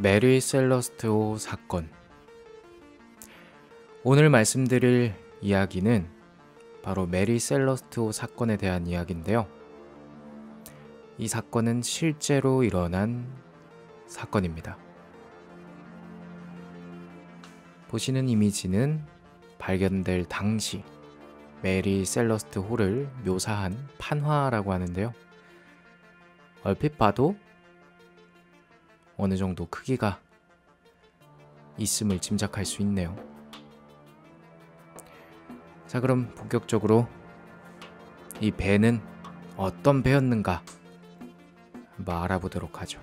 메리 셀러스트호 사건. 오늘 말씀드릴 이야기는 바로 메리 셀러스트호 사건에 대한 이야기인데요. 이 사건은 실제로 일어난 사건입니다. 보시는 이미지는 발견될 당시 메리 셀러스트호를 묘사한 판화라고 하는데요. 얼핏 봐도 어느 정도 크기가 있음을 짐작할 수 있네요. 자, 그럼 본격적으로 이 배는 어떤 배였는가 한번 알아보도록 하죠.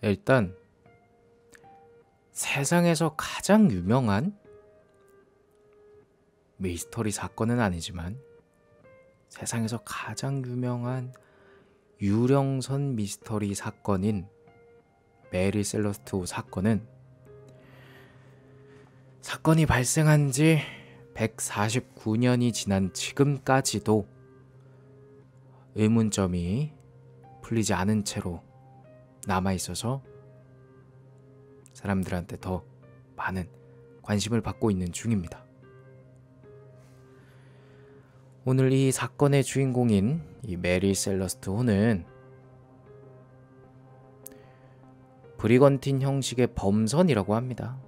일단 세상에서 가장 유명한 미스터리 사건은 아니지만 세상에서 가장 유명한 유령선 미스터리 사건인 메리 셀러스트호 사건은 사건이 발생한 지 149년이 지난 지금까지도 의문점이 풀리지 않은 채로 남아있어서 사람들한테 더 많은 관심을 받고 있는 중입니다. 오늘 이 사건의 주인공인 이 메리 셀러스트호는 브리건틴 형식의 범선이라고 합니다.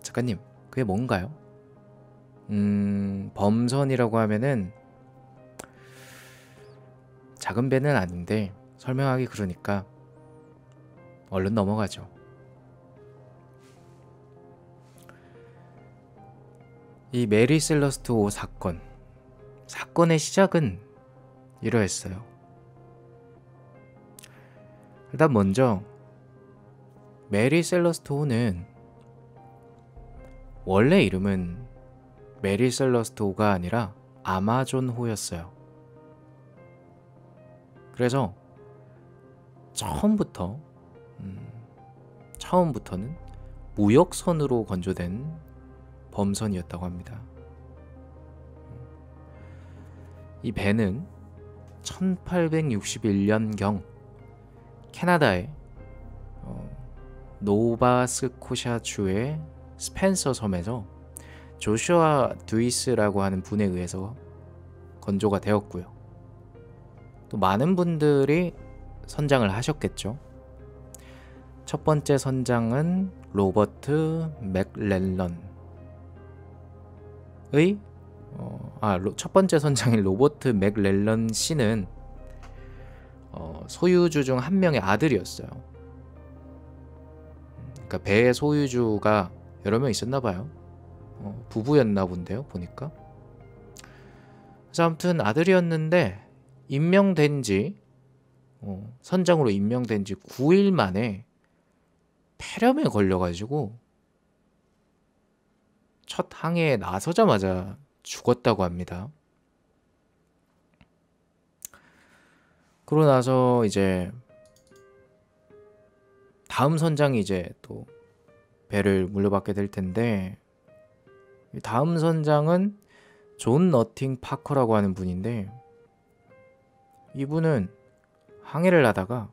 작가님, 그게 뭔가요? 범선이라고 하면은 작은 배는 아닌데 설명하기 그러니까 얼른 넘어가죠. 이 메리 셀러스트호 사건의 시작은 이러했어요. 일단 먼저 메리 셀러스트호는 원래 이름은 메리 셀러스트호가 아니라 아마존호였어요. 그래서 처음부터는 무역선으로 건조된 범선이었다고 합니다. 이 배는 1861년경 캐나다의 노바스코샤주의 스펜서 섬에서 조슈아 듀이스라고 하는 분에 의해서 건조가 되었고요. 또 많은 분들이 선장을 하셨겠죠. 첫 번째 선장은 로버트 맥렐런의 첫 번째 선장인 로버트 맥렐런 씨는 소유주 중 한 명의 아들이었어요. 그러니까 배의 소유주가 여러 명 있었나 봐요. 부부였나 본데요, 보니까. 그래서 아무튼 아들이었는데 선장으로 임명된 지 9일 만에 폐렴에 걸려가지고 첫 항해에 나서자마자 죽었다고 합니다. 그러고 나서 이제 다음 선장이 이제 또 배를 물려받게 될 텐데, 다음 선장은 존 너팅 파커라고 하는 분인데, 이분은 항해를 하다가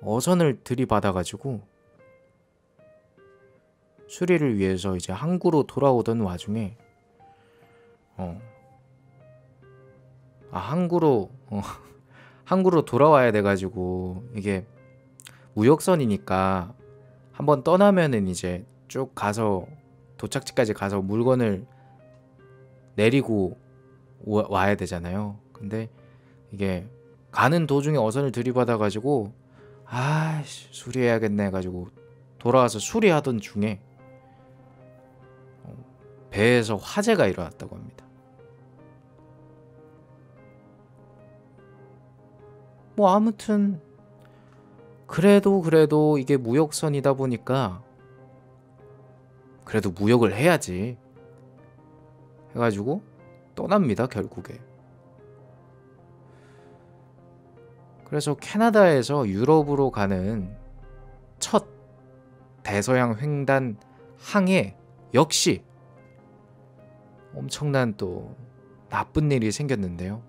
어선을 들이받아가지고 수리를 위해서 이제 항구로 돌아오던 와중에 항구로 돌아와야 돼가지고, 이게 무역선이니까 한번 떠나면은 이제 쭉 가서 도착지까지 가서 물건을 내리고 와야 되잖아요. 근데 이게 가는 도중에 어선을 들이받아가지고 수리해야겠네 해가지고 돌아와서 수리하던 중에 배에서 화재가 일어났다고 합니다. 뭐 아무튼 그래도 이게 무역선이다 보니까 그래도 무역을 해야지 해가지고 떠납니다, 결국에. 그래서 캐나다에서 유럽으로 가는 첫 대서양 횡단 항해 역시 엄청난 또 나쁜 일이 생겼는데요.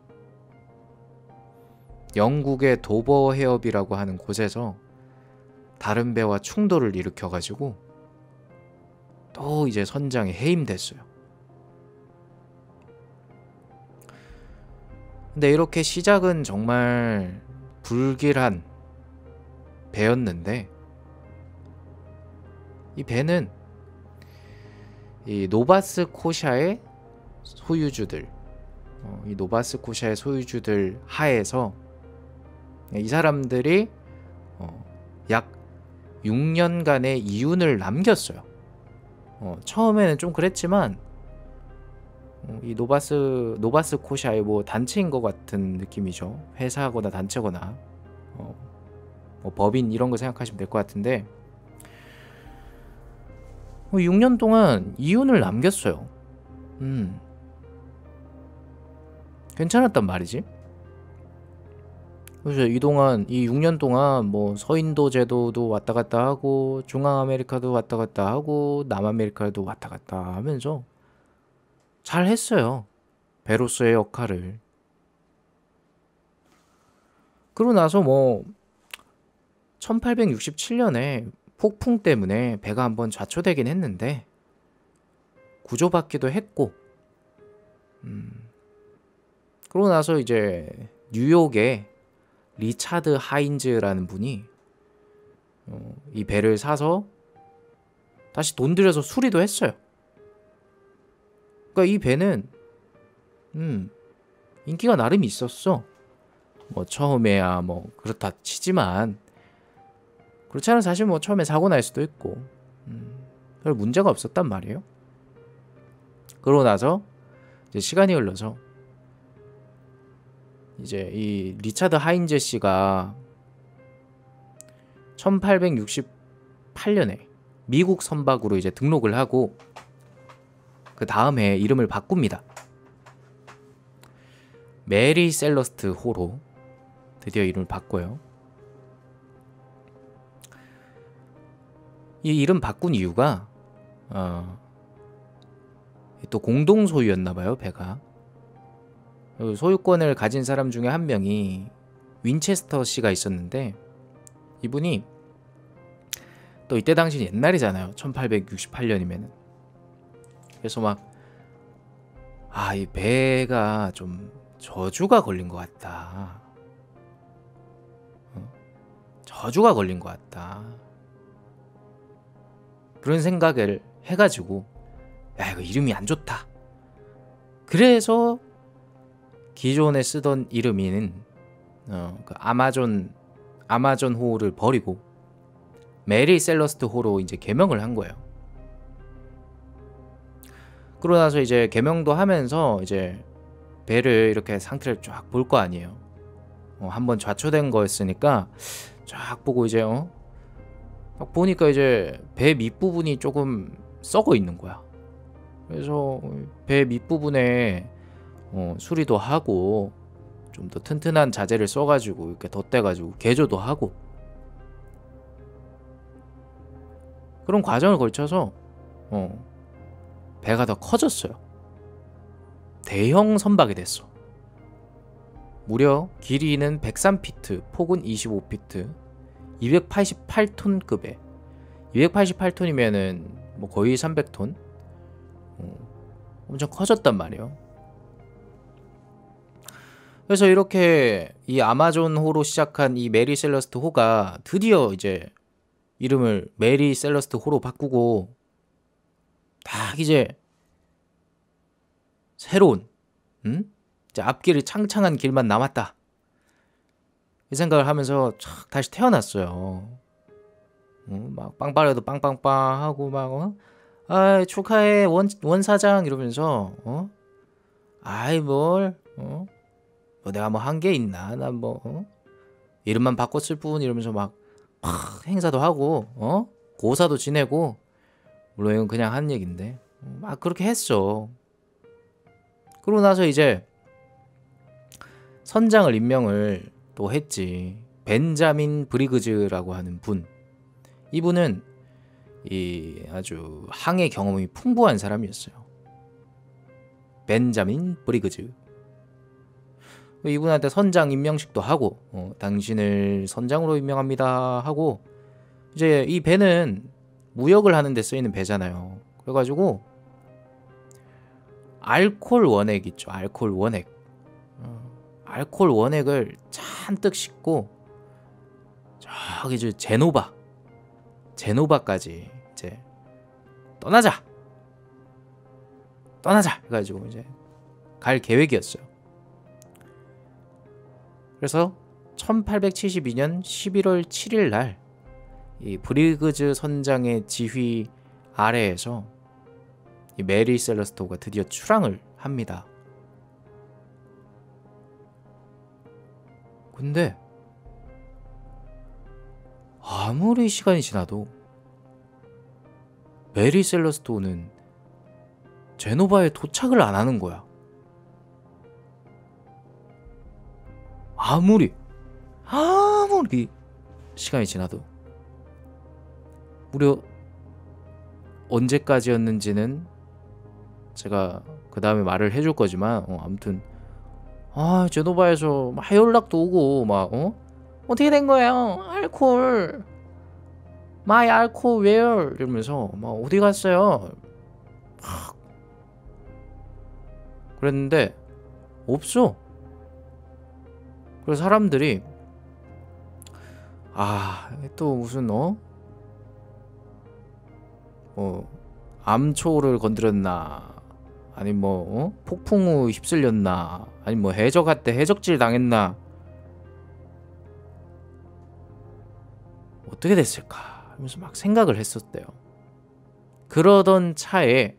영국의 도버 해협이라고 하는 곳에서 다른 배와 충돌을 일으켜가지고 또 이제 선장이 해임됐어요. 근데 이렇게 시작은 정말 불길한 배였는데, 이 배는 이 노바스코샤의 소유주들, 이 노바스코샤의 소유주들 하에서 이 사람들이 약 6년간의 이윤을 남겼어요. 처음에는 좀 그랬지만 이 노바스코샤의 뭐 단체인 것 같은 느낌이죠. 회사거나 단체거나 뭐 법인 이런 거 생각하시면 될 것 같은데 6년 동안 이윤을 남겼어요. 괜찮았단 말이지. 그래서 이 6년 동안 뭐 서인도 제도도 왔다 갔다 하고 중앙아메리카도 왔다 갔다 하고 남아메리카도 왔다 갔다 하면서 잘 했어요. 배로서의 역할을. 그러고 나서 뭐 1867년에 폭풍 때문에 배가 한번 좌초되긴 했는데 구조받기도 했고, 그러고 나서 이제 뉴욕에 리차드 하인즈라는 분이 이 배를 사서 다시 돈 들여서 수리도 했어요. 그러니까 이 배는 인기가 나름 있었어. 뭐 처음에야 뭐 그렇다 치지만, 그렇지 않은 사실 뭐 처음에 사고 날 수도 있고 별 문제가 없었단 말이에요. 그러고 나서 이제 시간이 흘러서 이제 이 리차드 하인즈 씨가 1868년에 미국 선박으로 이제 등록을 하고 그 다음 해에 이름을 바꿉니다. 메리 셀러스트 호로 드디어 이름을 바꿔요. 이 이름 바꾼 이유가 또 공동 소유였나봐요, 배가. 소유권을 가진 사람 중에 한 명이 윈체스터 씨가 있었는데, 이분이 또 이때 당시 옛날이잖아요. 1868년이면은. 그래서 막 이 배가 좀 저주가 걸린 것 같다. 저주가 걸린 것 같다. 그런 생각을 해가지고 야, 이거 이름이 안 좋다. 그래서 기존에 쓰던 이름인 그 아마존 호를 버리고 메리 셀러스트 호로 이제 개명을 한 거예요. 그러고 나서 이제 개명도 하면서 이제 배를 이렇게 상태를 쫙 볼 거 아니에요. 한번 좌초된 거였으니까 쫙 보고 이제 딱 보니까 이제 배 밑부분이 조금 썩어 있는 거야. 그래서 배 밑부분에 수리도 하고 좀 더 튼튼한 자재를 써가지고 이렇게 덧대가지고 개조도 하고, 그런 과정을 거쳐서 배가 더 커졌어요. 대형 선박이 됐어. 무려 길이는 103피트, 폭은 25피트, 288톤급에 288톤이면은 뭐 거의 300톤. 엄청 커졌단 말이에요. 그래서 이렇게 이 아마존 호로 시작한 이 메리 셀러스트 호가 드디어 이제 이름을 메리 셀러스트 호로 바꾸고 딱 이제 새로운 이제 앞길이 창창한 길만 남았다, 이 생각을 하면서 다시 태어났어요. 막 빵빠레도 빵빵빵 하고 막 축하해 원 사장 이러면서 아이 뭘 뭐 내가 뭐 한 게 있나, 난 뭐 이름만 바꿨을 뿐 이러면서 막 행사도 하고 고사도 지내고, 물론 이건 그냥 한 얘기인데 막 그렇게 했어. 그러고 나서 이제 선장을 임명을 또 했지. 벤자민 브리그즈라고 하는 분. 이분은 이 아주 항해 경험이 풍부한 사람이었어요. 벤자민 브리그즈. 이분한테 선장 임명식도 하고 당신을 선장으로 임명합니다 하고, 이제 이 배는 무역을 하는 데 쓰이는 배잖아요. 그래가지고 알코올 원액 있죠. 알코올 원액. 알코올 원액을 잔뜩 싣고 저기 저 제노바까지 이제 떠나자 해가지고 이제 갈 계획이었어요. 그래서 1872년 11월 7일 날 이 브리그즈 선장의 지휘 아래에서 이 메리 셀러스토가 드디어 출항을 합니다. 근데 아무리 시간이 지나도 메리 셀러스토는 제노바에 도착을 안 하는 거야. 아무리 시간이 지나도. 무려 언제까지였는지는 제가 그 다음에 말을 해줄 거지만 아무튼 제노바에서 막 해연락도 오고 막 어떻게 된 거예요? 알콜 마이 알콜 웨어 이러면서 막 어디 갔어요? 그랬는데 없어. 그래서 사람들이 또 무슨 암초를 건드렸나, 아니 폭풍우 휩쓸렸나, 아니 해적한테 해적질 당했나, 어떻게 됐을까 하면서 막 생각을 했었대요. 그러던 차에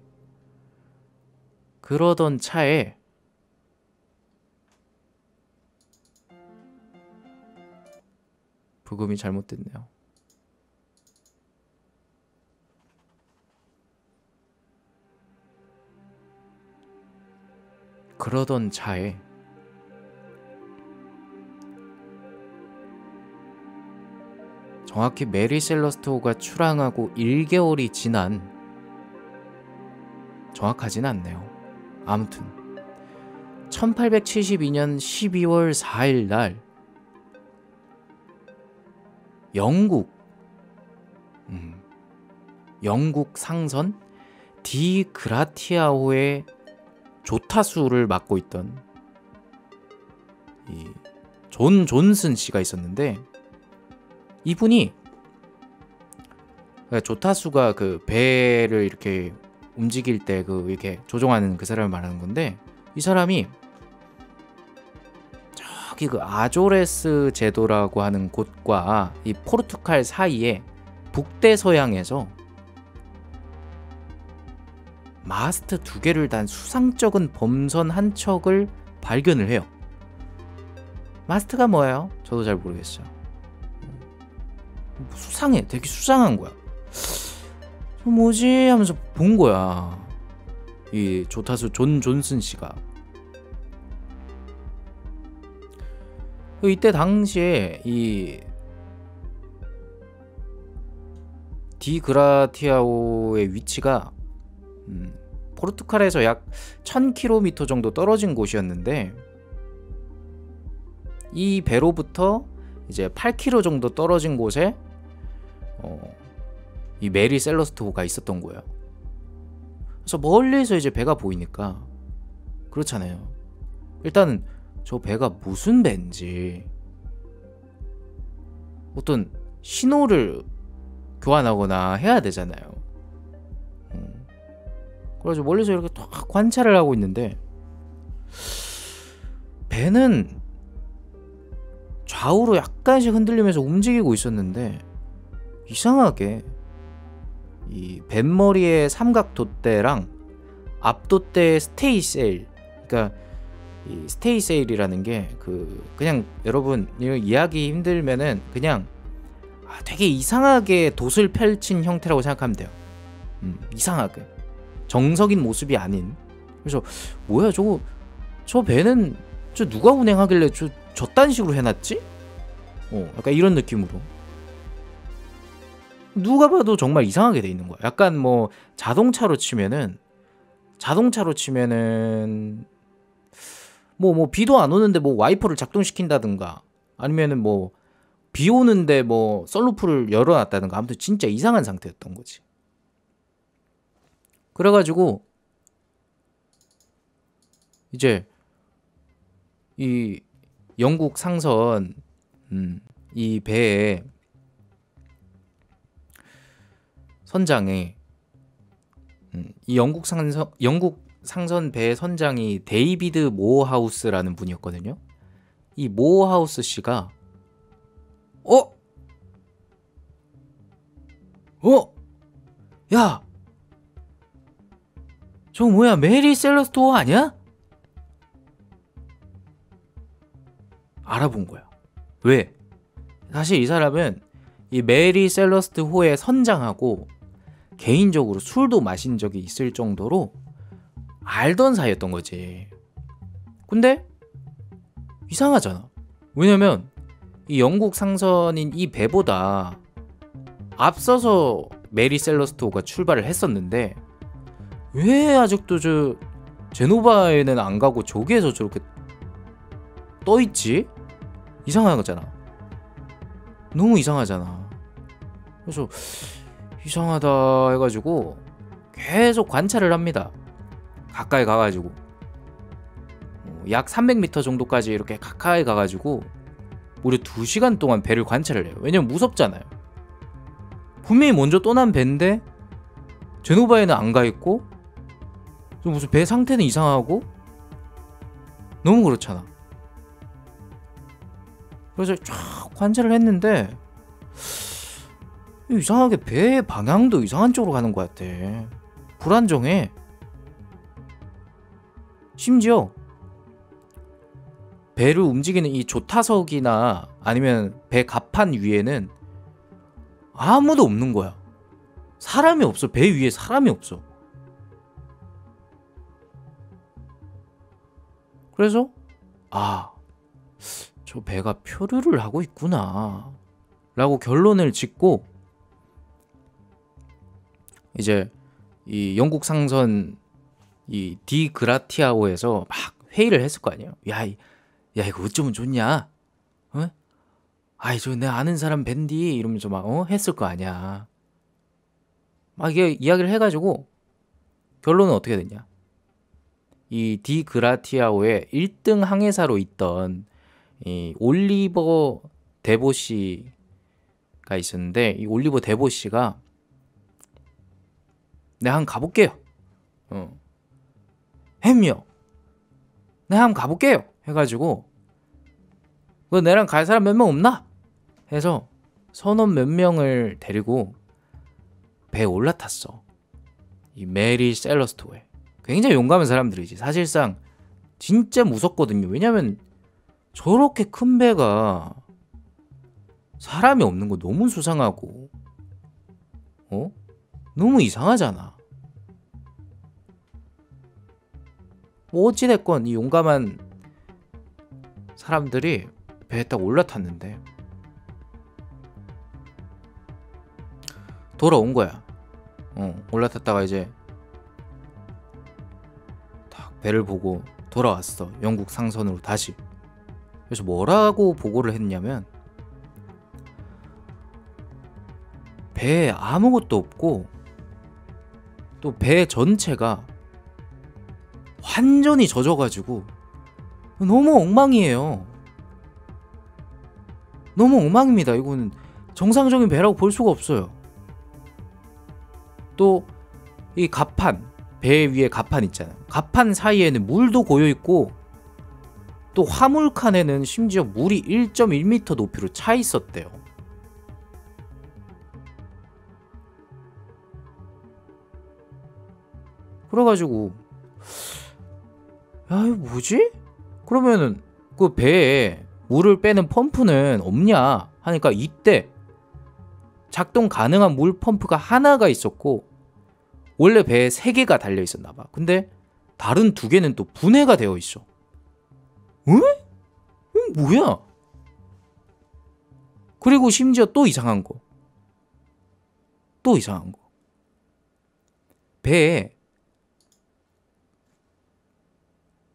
부금이 잘못됐네요. 그러던 차에 정확히 메리 셀러스토가 출항하고 1개월이 지난, 정확하진 않네요. 아무튼 1872년 12월 4일 날 영국 상선 디 그라티아호의 조타수를 맡고 있던 이 존 존슨 씨가 있었는데, 이분이 조타수가 그 배를 이렇게 움직일 때 이렇게 조종하는 그 사람을 말하는 건데, 이 사람이 저기 아조레스 제도라고 하는 곳과 이 포르투갈 사이에 북대서양에서 마스트 2개를 단 수상쩍은 범선 한 척을 발견을 해요. 마스트가 뭐예요? 저도 잘 모르겠어요. 수상해. 되게 수상한 거야. 뭐지? 하면서 본 거야. 이 조타수 존 존슨 씨가. 이때 당시에 이 디그라티아오의 위치가 포르투갈에서 약 1000km 정도 떨어진 곳이었는데, 이 배로부터 이제 8km 정도 떨어진 곳에 이 메리 셀러스토가 있었던 거예요. 그래서 멀리서 이제 배가 보이니까 그렇잖아요. 일단은 저 배가 무슨 배인지 어떤 신호를 교환하거나 해야 되잖아요. 그래서 멀리서 이렇게 딱 관찰을 하고 있는데, 배는 좌우로 약간씩 흔들리면서 움직이고 있었는데, 이상하게 이 뱃머리의 삼각 돛대랑 앞돛대의 스테이세일, 그러니까 이 스테이세일이라는 게 그냥 여러분 이해하기 힘들면은 그냥 되게 이상하게 돛을 펼친 형태라고 생각하면 돼요. 이상하게 정석인 모습이 아닌. 그래서 뭐야 저 배는 저 누가 운행하길래 저딴 식으로 해놨지? 약간 이런 느낌으로. 누가 봐도 정말 이상하게 돼 있는 거야. 약간 뭐 자동차로 치면은 뭐 비도 안 오는데 뭐 와이퍼를 작동시킨다든가 아니면은 뭐 비 오는데 뭐 썬루프를 열어놨다든가 아무튼 진짜 이상한 상태였던 거지. 그래가지고 이제 이 영국 상선 이 배에 선장에 이 영국 상선 배 선장이 데이비드 모어하우스라는 분이었거든요. 이 모어하우스 씨가 야, 저거 뭐야, 메리 셀러스토어 아니야? 알아본 거야. 왜? 사실 이 사람은 이 메리 셀러스트 호의 선장하고 개인적으로 술도 마신 적이 있을 정도로 알던 사이였던 거지. 근데 이상하잖아. 왜냐면 이 영국 상선인 이 배보다 앞서서 메리 셀러스토가 출발을 했었는데 왜 아직도 저 제노바에는 안 가고 저기에서 저렇게 떠있지? 이상한 거잖아. 너무 이상하잖아. 그래서 이상하다 해가지고 계속 관찰을 합니다. 가까이 가가지고 약 300m 정도까지 이렇게 가까이 가가지고 무려 2시간 동안 배를 관찰을 해요. 왜냐면 무섭잖아요. 분명히 먼저 떠난 배인데 제노바에는 안 가있고 무슨 배 상태는 이상하고 너무 그렇잖아. 그래서 쫙 관찰을 했는데 이상하게 배의 방향도 이상한 쪽으로 가는 것 같아. 불안정해. 심지어 배를 움직이는 이 조타석이나 아니면 배 갑판 위에는 아무도 없는 거야. 사람이 없어. 배 위에 사람이 없어. 그래서 저 배가 표류를 하고 있구나 라고 결론을 짓고 이제 이 영국 상선 이 디 그라티아오에서 막 회의를 했을 거 아니에요. 야 이거 어쩌면 좋냐? 저 내 아는 사람 밴디 이러면서 막 했을 거 아니야. 막 이게 이야기를 해가지고 결론은 어떻게 됐냐? 이 디 그라티아오의 1등 항해사로 있던 이 올리버 데보시가 있었는데 이 올리버 데보시가 내가 한번 가볼게요. 햄이요. 내가 한번 가볼게요. 해가지고 그 내랑 갈 사람 몇 명 없나? 해서 선원 몇 명을 데리고 배에 올라탔어. 이 메리 셀러스토에. 굉장히 용감한 사람들이지. 사실상 진짜 무섭거든요. 왜냐면 저렇게 큰 배가 사람이 없는 거 너무 수상하고 너무 이상하잖아. 뭐 어찌됐건 이 용감한 사람들이 배에 딱 올라탔는데 돌아온 거야. 올라탔다가 이제 딱 배를 보고 돌아왔어. 영국 상선으로 다시. 그래서 뭐라고 보고를 했냐면 배에 아무것도 없고 또 배 전체가 완전히 젖어가지고 너무 엉망이에요. 너무 엉망입니다. 이거는 정상적인 배라고 볼 수가 없어요. 또 이 갑판, 배 위에 갑판 있잖아요. 갑판 사이에는 물도 고여있고 또 화물칸에는 심지어 물이 1.1m 높이로 차 있었대요. 그래가지고 야 이거 뭐지? 그러면은 그 배에 물을 빼는 펌프는 없냐 하니까 이때 작동 가능한 물 펌프가 하나가 있었고 원래 배에 3개가 달려 있었나 봐. 근데 다른 2개는 또 분해가 되어 있어. 응? 이거 뭐야? 그리고 심지어 또 이상한 거. 또 이상한 거. 배에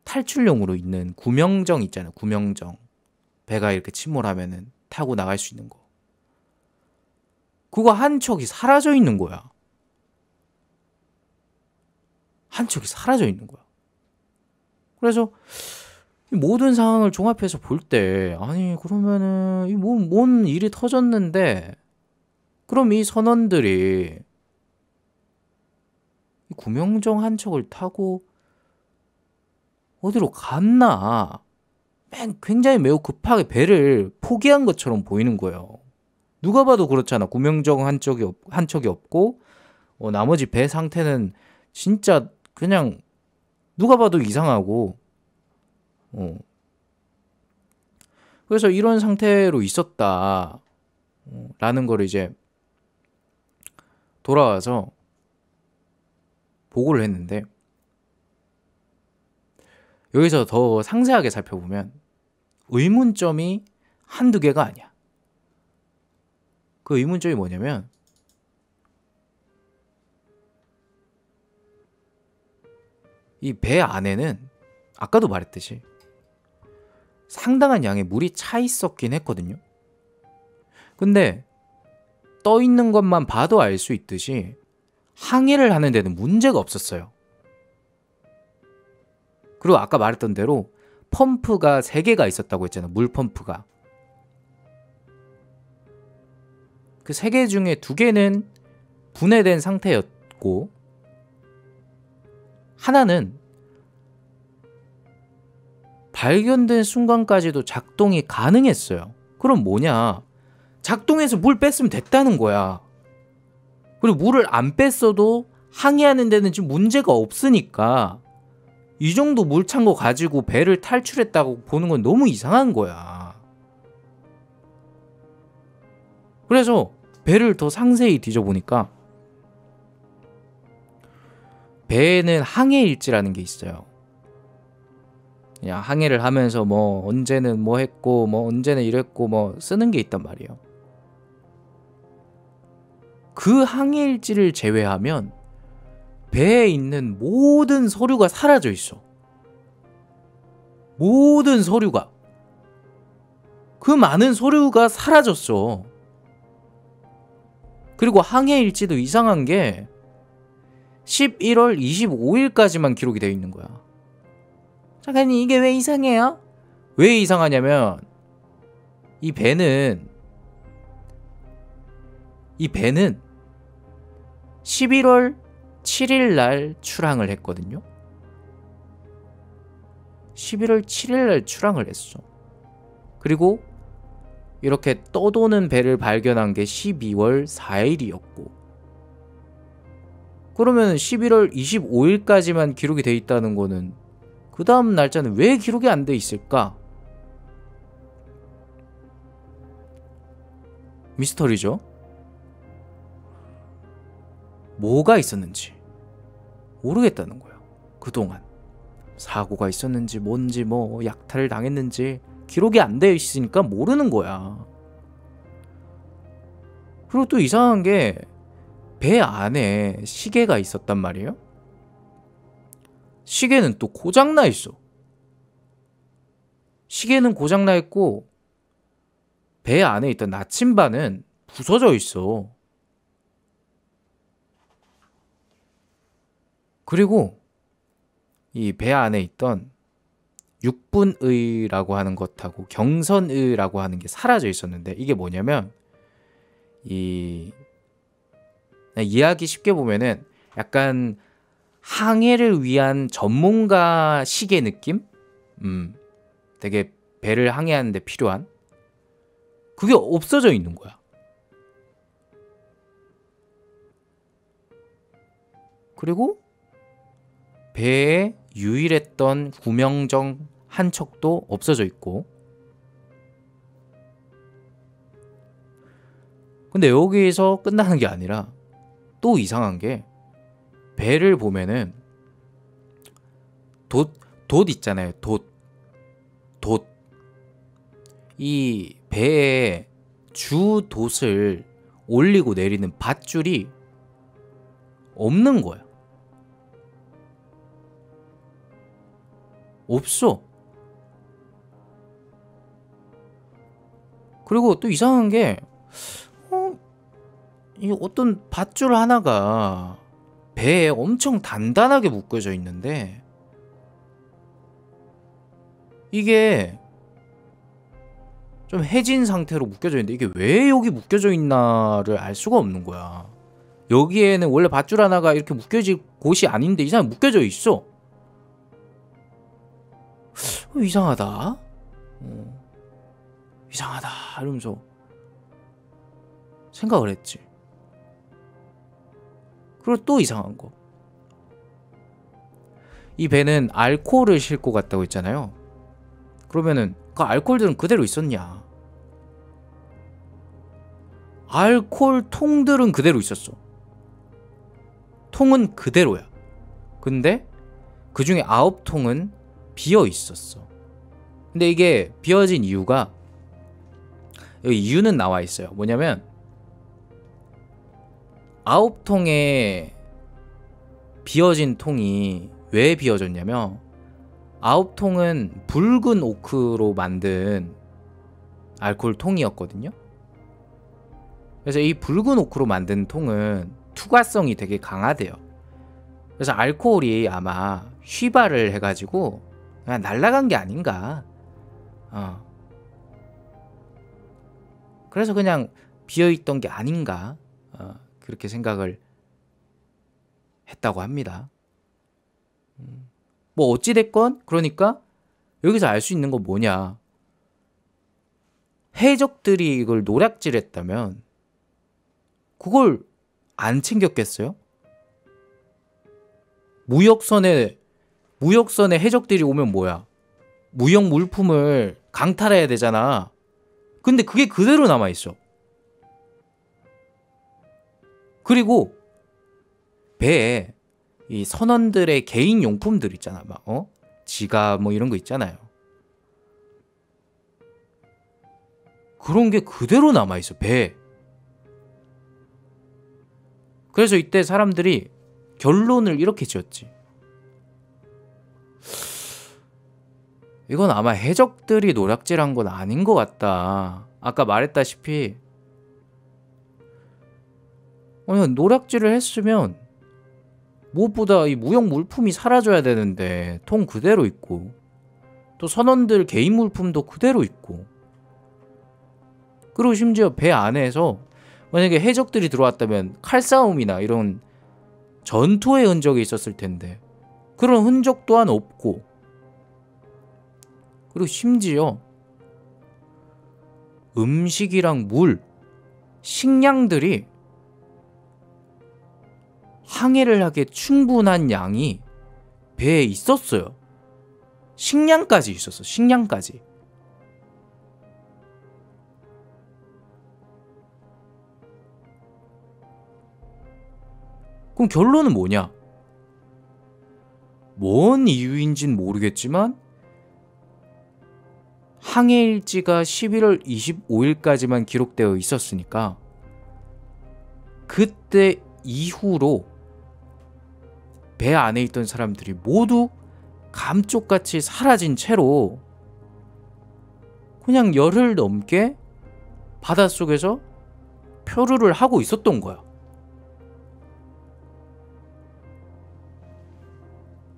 탈출용으로 있는 구명정 있잖아요. 구명정. 배가 이렇게 침몰하면은 타고 나갈 수 있는 거. 그거 한 척이 사라져 있는 거야. 한 척이 사라져 있는 거야. 그래서 이 모든 상황을 종합해서 볼 때, 아니 그러면은 이 뭔 일이 터졌는데, 그럼 이 선원들이 이 구명정 한 척을 타고 어디로 갔나? 굉장히 매우 급하게 배를 포기한 것처럼 보이는 거예요. 누가 봐도 그렇잖아. 구명정 한 척이 없고, 나머지 배 상태는 진짜 그냥 누가 봐도 이상하고, 그래서 이런 상태로 있었다 라는 걸 이제 돌아와서 보고를 했는데, 여기서 더 상세하게 살펴보면 의문점이 한두 개가 아니야. 그 의문점이 뭐냐면, 이 배 안에는 아까도 말했듯이 상당한 양의 물이 차 있었긴 했거든요. 근데 떠 있는 것만 봐도 알 수 있듯이 항해를 하는 데는 문제가 없었어요. 그리고 아까 말했던 대로 펌프가 3개가 있었다고 했잖아요. 물 펌프가. 그 3개 중에 2개는 분해된 상태였고, 하나는 발견된 순간까지도 작동이 가능했어요. 그럼 뭐냐? 작동해서 물 뺐으면 됐다는 거야. 그리고 물을 안 뺐어도 항해하는 데는 지금 문제가 없으니까 이 정도 물 찬 거 가지고 배를 탈출했다고 보는 건 너무 이상한 거야. 그래서 배를 더 상세히 뒤져보니까 배에는 항해일지라는 게 있어요. 그냥 항해를 하면서 뭐 언제는 뭐 했고 뭐 언제는 이랬고 뭐 쓰는 게 있단 말이에요. 그 항해일지를 제외하면 배에 있는 모든 서류가 사라져 있어. 모든 서류가. 그 많은 서류가 사라졌어. 그리고 항해일지도 이상한 게 11월 25일까지만 기록이 되어 있는 거야. 잠깐, 이게 왜 이상해요? 왜 이상하냐면 이 배는 11월 7일 날 출항을 했거든요. 11월 7일 날 출항을 했어. 그리고 이렇게 떠도는 배를 발견한 게 12월 4일이었고, 그러면 11월 25일까지만 기록이 돼 있다는 거는 그 다음 날짜는 왜 기록이 안 돼 있을까? 미스터리죠. 뭐가 있었는지 모르겠다는 거예요. 그동안 사고가 있었는지 뭔지 뭐 약탈을 당했는지 기록이 안 되어 있으니까 모르는 거야. 그리고 또 이상한 게 배 안에 시계가 있었단 말이에요. 시계는 또 고장나 있어. 시계는 고장나 있고 배 안에 있던 나침반은 부서져 있어. 그리고 이 배 안에 있던 육분의라고 하는 것하고 경선의라고 하는 게 사라져 있었는데, 이게 뭐냐면 이야기 쉽게 보면은 약간 항해를 위한 전문가 시계 느낌? 되게 배를 항해하는 데 필요한 그게 없어져 있는 거야. 그리고 배에 유일했던 구명정 한 척도 없어져 있고, 근데 여기서 끝나는 게 아니라 또 이상한 게, 배를 보면은 돛 있잖아요. 돛. 이 배에 주 돛을 올리고 내리는 밧줄이 없는 거야. 없어. 그리고 또 이상한 게 이 어떤 밧줄 하나가 배에 엄청 단단하게 묶여져 있는데 이게 좀 해진 상태로 묶여져 있는데 이게 왜 여기 묶여져 있나를 알 수가 없는 거야. 여기에는 원래 밧줄 하나가 이렇게 묶여질 곳이 아닌데 이상하게 묶여져 있어. 이상하다. 이상하다 이러면서 생각을 했지. 그리고 또 이상한 거. 이 배는 알코올을 싣고 갔다고 했잖아요. 그러면은 그 알코올들은 그대로 있었냐? 알코올 통들은 그대로 있었어. 통은 그대로야. 근데 그 중에 9통은 비어 있었어. 근데 이게 비어진 이유가 여기 이유는 나와 있어요. 뭐냐면 9통의 비어진 통이 왜 비어졌냐면 9통은 붉은 오크로 만든 알코올 통이었거든요. 그래서 이 붉은 오크로 만든 통은 투과성이 되게 강하대요. 그래서 알코올이 아마 휘발을 해가지고 그냥 날아간 게 아닌가. 그래서 그냥 비어있던 게 아닌가. 그렇게 생각을 했다고 합니다. 뭐 어찌됐건 그러니까 여기서 알 수 있는 건 뭐냐. 해적들이 이걸 노략질했다면 그걸 안 챙겼겠어요? 무역선에 해적들이 오면 뭐야? 무역 물품을 강탈해야 되잖아. 근데 그게 그대로 남아있어. 그리고 배에 이 선원들의 개인 용품들 있잖아. 막 지갑 뭐 이런 거 있잖아요. 그런 게 그대로 남아있어. 배에. 그래서 이때 사람들이 결론을 이렇게 지었지. 이건 아마 해적들이 노략질한 건 아닌 것 같다. 아까 말했다시피 노략질을 했으면 무엇보다 이 무역 물품이 사라져야 되는데 통 그대로 있고 또 선원들 개인 물품도 그대로 있고 그리고 심지어 배 안에서 만약에 해적들이 들어왔다면 칼싸움이나 이런 전투의 흔적이 있었을 텐데 그런 흔적 또한 없고 그리고 심지어 음식이랑 물, 식량들이 항해를 하기에 충분한 양이 배에 있었어요. 식량까지 있었어. 식량까지. 그럼 결론은 뭐냐? 뭔 이유인진 모르겠지만 항해일지가 11월 25일까지만 기록되어 있었으니까 그때 이후로 배 안에 있던 사람들이 모두 감쪽같이 사라진 채로 그냥 열흘 넘게 바닷속에서 표류를 하고 있었던 거야.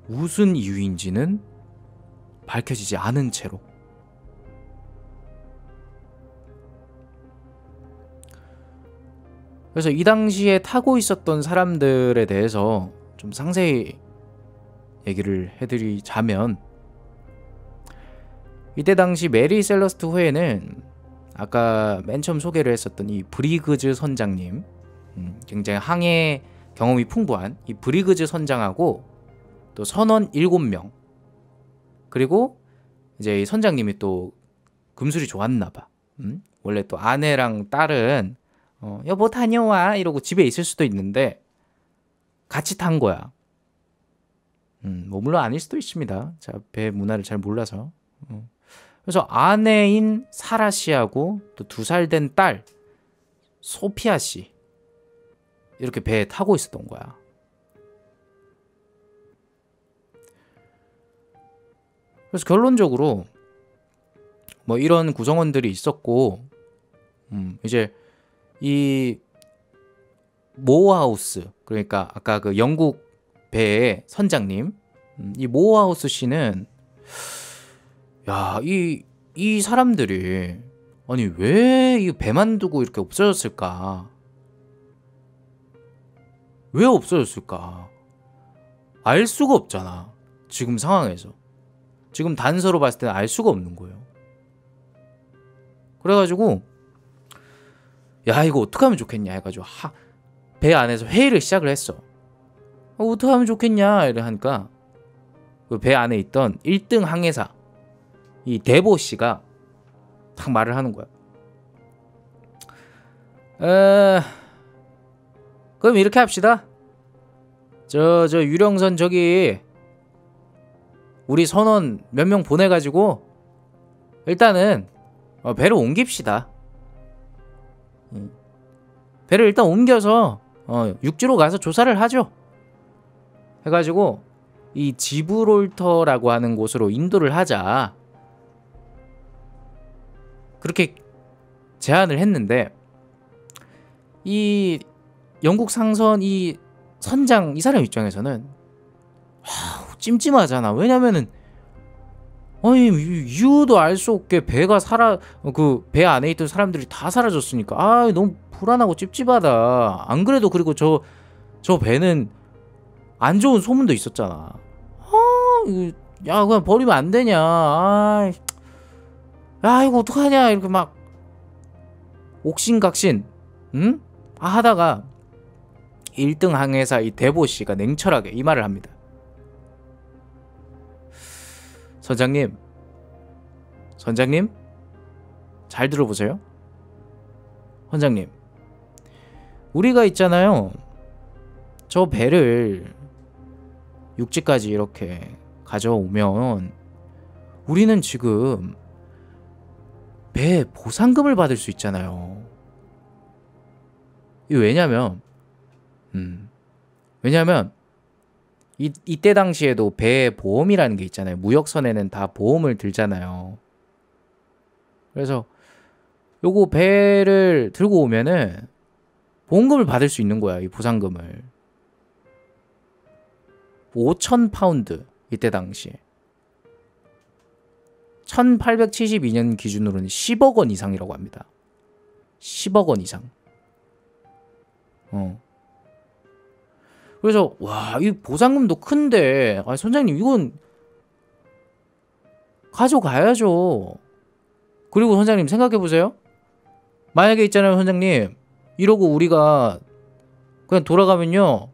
무슨 이유인지는 밝혀지지 않은 채로. 그래서 이 당시에 타고 있었던 사람들에 대해서 좀 상세히 얘기를 해드리자면 이때 당시 메리 셀러스트 호에는 아까 맨 처음 소개를 했었던 이 브리그즈 선장님, 굉장히 항해 경험이 풍부한 이 브리그즈 선장하고 또 선원 7명, 그리고 이제 이 선장님이 또 금술이 좋았나 봐. 원래 또 아내랑 딸은 여보 다녀와 이러고 집에 있을 수도 있는데 같이 탄 거야. 뭐 물론 아닐 수도 있습니다. 자, 배 문화를 잘 몰라서. 그래서 아내인 사라 씨하고 또 2살 된 딸 소피아 씨 이렇게 배에 타고 있었던 거야. 그래서 결론적으로 뭐 이런 구성원들이 있었고, 이제 이 모어하우스, 그러니까 아까 그 영국 배의 선장님, 이 모어하우스 씨는 야, 이 사람들이 아니 왜 이 배만 두고 이렇게 없어졌을까? 왜 없어졌을까? 알 수가 없잖아. 지금 상황에서. 지금 단서로 봤을 때는 알 수가 없는 거예요. 그래가지고 야, 이거 어떻게 하면 좋겠냐 해가지고 배 안에서 회의를 시작을 했어. 어떻게 하면 좋겠냐 이래 하니까 그 배 안에 있던 1등 항해사 이 데보 씨가 딱 말을 하는 거야. 그럼 이렇게 합시다. 저 유령선 저기 우리 선원 몇 명 보내가지고 일단은 배를 옮깁시다. 배를 일단 옮겨서 육지로 가서 조사를 하죠. 해가지고 이 지브롤터라고 하는 곳으로 인도를 하자. 그렇게 제안을 했는데 이 영국 상선 이 선장 이 사람 입장에서는 찜찜하잖아. 왜냐면은 아니 이유도 알 수 없게 배가 그 배 안에 있던 사람들이 다 사라졌으니까 너무 불안하고 찝찝하다. 안 그래도 그리고 저 배는 안 좋은 소문도 있었잖아. 야 그냥 버리면 안 되냐. 야 이거 어떡하냐 이렇게 막 옥신각신 하다가 1등 항해사 이 데보 씨가 냉철하게 이 말을 합니다. 선장님 잘 들어보세요. 선장님, 우리가 있잖아요, 저 배를 육지까지 이렇게 가져오면 우리는 지금 배 보상금을 받을 수 있잖아요. 이 왜냐면 이때 당시에도 배 보험이라는 게 있잖아요. 무역선에는 다 보험을 들잖아요. 그래서 요거 배를 들고 오면은 보험금을 받을 수 있는 거야. 이 보상금을 5,000파운드 이때 당시에 1872년 기준으로는 10억 원 이상이라고 합니다. 10억 원 이상. 그래서 와, 이 보상금도 큰데 선장님 이건 가져가야죠. 그리고 선장님 생각해보세요. 만약에 있잖아요, 선장님, 이러고 우리가 그냥 돌아가면요,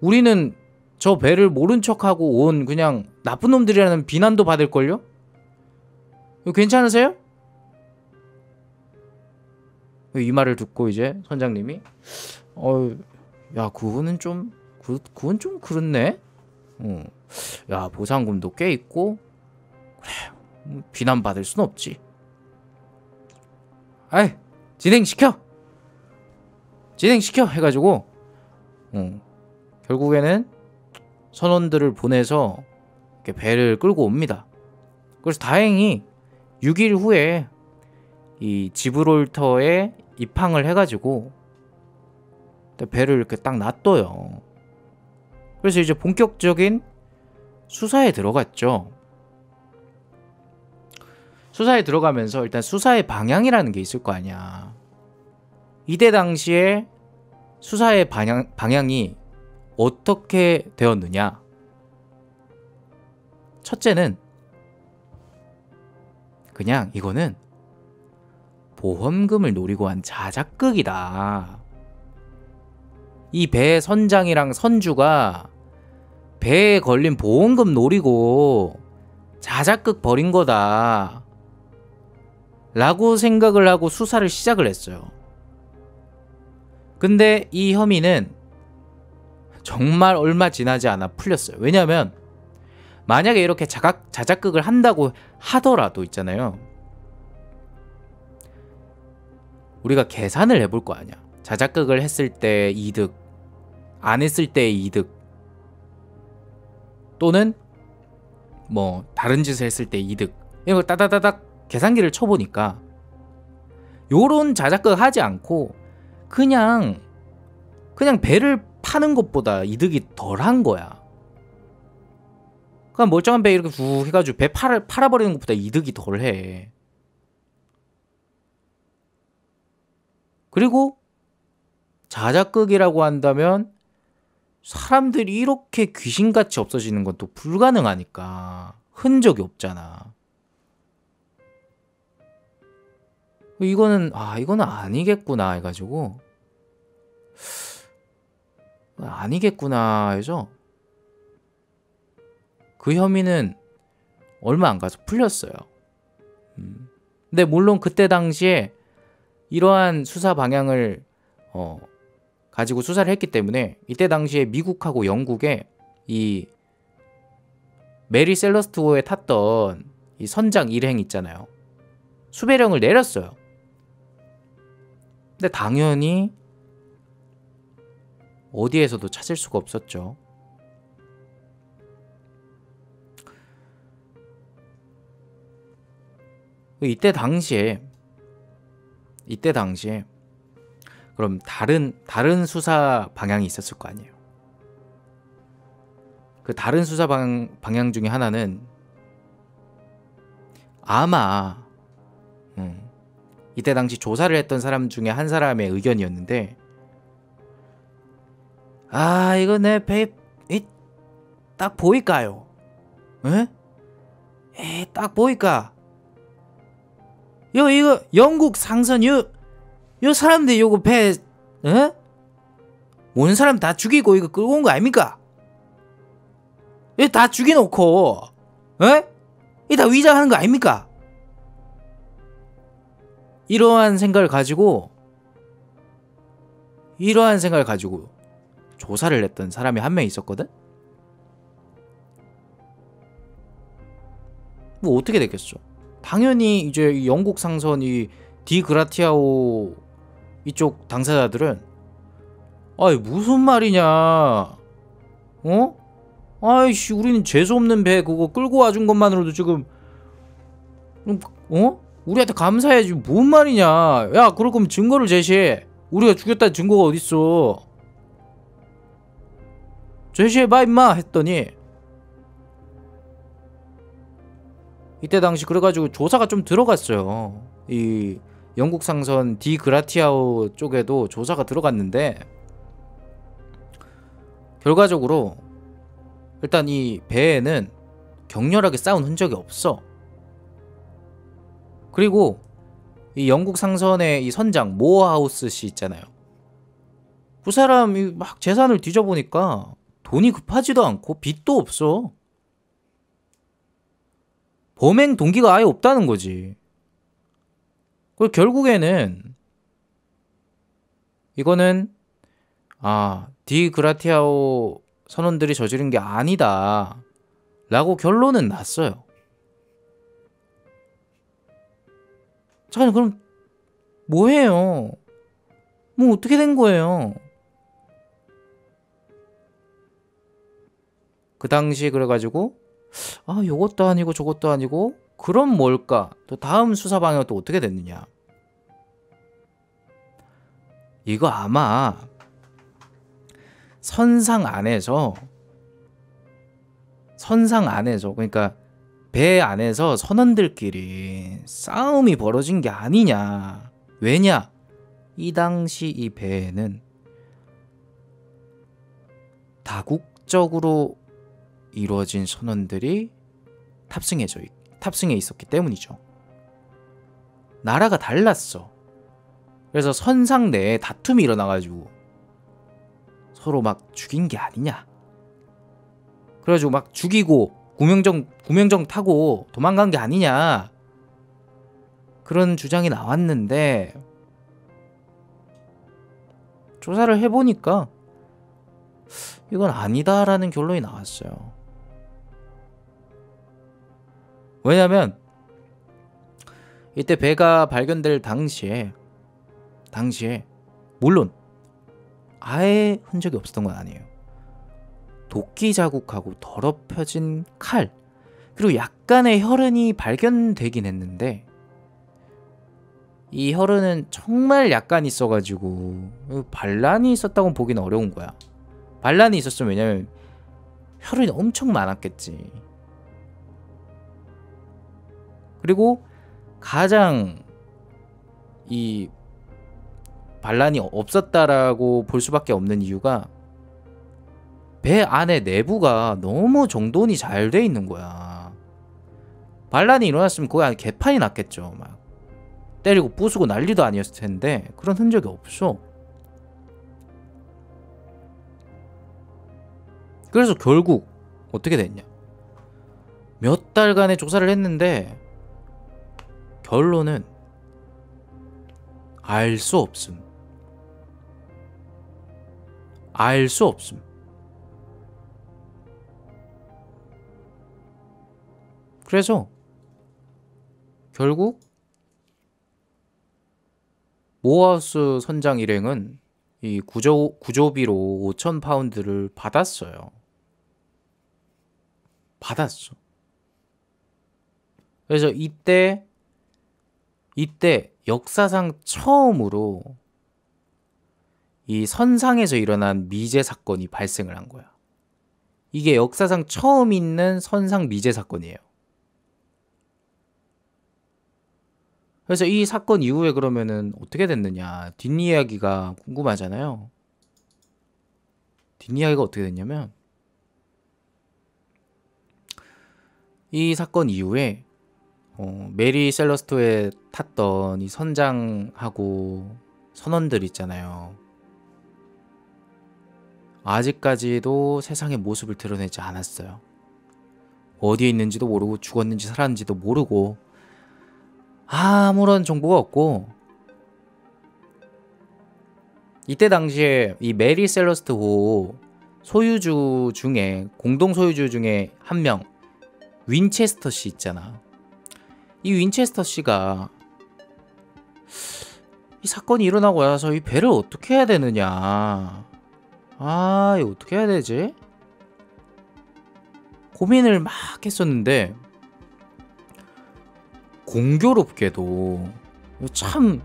우리는 저 배를 모른 척하고 온 그냥 나쁜 놈들이라는 비난도 받을걸요? 이거 괜찮으세요? 이 말을 듣고 이제 선장님이 야 그건 좀 그렇네. 야 보상금도 꽤 있고 그래 비난받을 순 없지. 진행시켜 해가지고 결국에는 선원들을 보내서 이렇게 배를 끌고 옵니다. 그래서 다행히 6일 후에 이 지브롤터에 입항을 해가지고 배를 이렇게 딱 놔둬요. 그래서 이제 본격적인 수사에 들어갔죠. 수사에 들어가면서 일단 수사의 방향이라는 게 있을 거 아니야. 이때 당시에 수사의 방향이 어떻게 되었느냐. 첫째는 그냥 이거는 보험금을 노리고 한 자작극이다. 이 배 선장이랑 선주가 배에 걸린 보험금 노리고 자작극 벌인 거다 라고 생각을 하고 수사를 시작을 했어요. 근데 이 혐의는 정말 얼마 지나지 않아 풀렸어요. 왜냐면 만약에 이렇게 자작극을 한다고 하더라도 있잖아요, 우리가 계산을 해볼 거 아니야. 자작극을 했을 때 이득, 안 했을 때의 이득, 또는 뭐 다른 짓을 했을 때 이득 이런 걸 따다다닥 계산기를 쳐보니까 요런 자작극 하지 않고 그냥 배를 파는 것보다 이득이 덜한 거야. 그냥 멀쩡한 배 이렇게 쭉 해가지고 배 팔아버리는 것보다 이득이 덜해. 그리고 자작극이라고 한다면 사람들이 이렇게 귀신같이 없어지는 건 또 불가능하니까 흔적이 없잖아. 이거는 아니겠구나 해가지고 아니겠구나 해서 그 혐의는 얼마 안 가서 풀렸어요. 근데 물론 그때 당시에 이러한 수사 방향을 가지고 수사를 했기 때문에 이때 당시에 미국하고 영국에 이 메리 셀러스트호에 탔던 이 선장 일행 있잖아요. 수배령을 내렸어요. 근데 당연히 어디에서도 찾을 수가 없었죠. 이때 당시에 그럼 다른 수사 방향이 있었을 거 아니에요. 그 다른 수사 방향 중에 하나는 아마 이때 당시 조사를 했던 사람 중에 한 사람의 의견이었는데, 이거 내 배 딱 보일까요? 에? 딱 보일까? 이거 영국 상선 요 사람들 요거 배 오는 사람 다 죽이고 이거 끌고 온 거 아닙니까? 이거 다 죽여놓고 이거 다 위장하는 거 아닙니까? 이러한 생각을 가지고 조사를 했던 사람이 한 명 있었거든? 뭐 어떻게 됐겠어? 당연히 이제 영국 상선이 디그라티아오 이쪽 당사자들은 무슨 말이냐, 아이씨, 우리는 재수없는 배 그거 끌고 와준 것만으로도 지금 우리한테 감사해야지 뭔 말이냐. 야, 그럴 거면 증거를 제시해. 우리가 죽였다는 증거가 어딨어. 제시해봐 임마 했더니 이때 당시 그래가지고 조사가 좀 들어갔어요. 이 영국 상선 디그라티아오 쪽에도 조사가 들어갔는데 결과적으로 일단 이 배에는 격렬하게 싸운 흔적이 없어. 그리고 이 영국 상선의 이 선장 모어하우스 씨 있잖아요. 그 사람이 막 재산을 뒤져보니까 돈이 급하지도 않고 빚도 없어. 범행 동기가 아예 없다는 거지. 그리고 결국에는 이거는 디그라티아오 선원들이 저지른 게 아니다 라고 결론은 났어요. 잠깐, 그럼 뭐해요? 뭐 어떻게 된 거예요? 그 당시 그래가지고 요것도 아니고 저것도 아니고 그럼 뭘까? 또 다음 수사 방향은 또 어떻게 됐느냐? 이거 아마 선상 안에서 그러니까 배 안에서 선원들끼리 싸움이 벌어진 게 아니냐. 왜냐? 이 당시 이 배에는 다국적으로 이루어진 선원들이 탑승해 있었기 때문이죠. 나라가 달랐어. 그래서 선상 내에 다툼이 일어나가지고 서로 막 죽인 게 아니냐. 그래가지고 막 죽이고 구명정 타고 도망간 게 아니냐. 그런 주장이 나왔는데 조사를 해보니까 이건 아니다라는 결론이 나왔어요. 왜냐면 이때 배가 발견될 당시에 물론 아예 흔적이 없었던 건 아니에요. 도끼 자국하고 더럽혀진 칼, 그리고 약간의 혈흔이 발견되긴 했는데 이 혈흔은 정말 약간 있어가지고 반란이 있었다고 보기는 어려운 거야. 반란이 있었으면 왜냐면 혈흔이 엄청 많았겠지. 그리고 가장 이 반란이 없었다라고 볼 수밖에 없는 이유가 배 안에 내부가 너무 정돈이 잘 돼 있는 거야. 반란이 일어났으면 거기 안에 개판이 났겠죠. 막 때리고 부수고 난리도 아니었을 텐데 그런 흔적이 없어. 그래서 결국 어떻게 됐냐? 몇 달간의 조사를 했는데 결론은 알 수 없음. 알 수 없음. 그래서 결국 모하우스 선장 일행은 이 구조비로 5,000파운드를 받았어요. 받았어. 그래서 이때 역사상 처음으로 이 선상에서 일어난 미제 사건이 발생을 한 거야. 이게 역사상 처음 있는 선상 미제 사건이에요. 그래서 이 사건 이후에 그러면은 어떻게 됐느냐, 뒷이야기가 궁금하잖아요. 뒷이야기가 어떻게 됐냐면 이 사건 이후에 메리 셀러스토에 탔던 이 선장하고 선원들 있잖아요. 아직까지도 세상의 모습을 드러내지 않았어요. 어디에 있는지도 모르고 죽었는지 살았는지도 모르고 아무런 정보가 없고, 이때 당시에 이 메리 셀러스트 호 소유주 중에 공동 소유주 중에 한 명 윈체스터 씨 있잖아. 이 윈체스터 씨가 이 사건이 일어나고 나서 이 배를 어떻게 해야 되느냐, 이거 어떻게 해야 되지? 고민을 막 했었는데 공교롭게도 참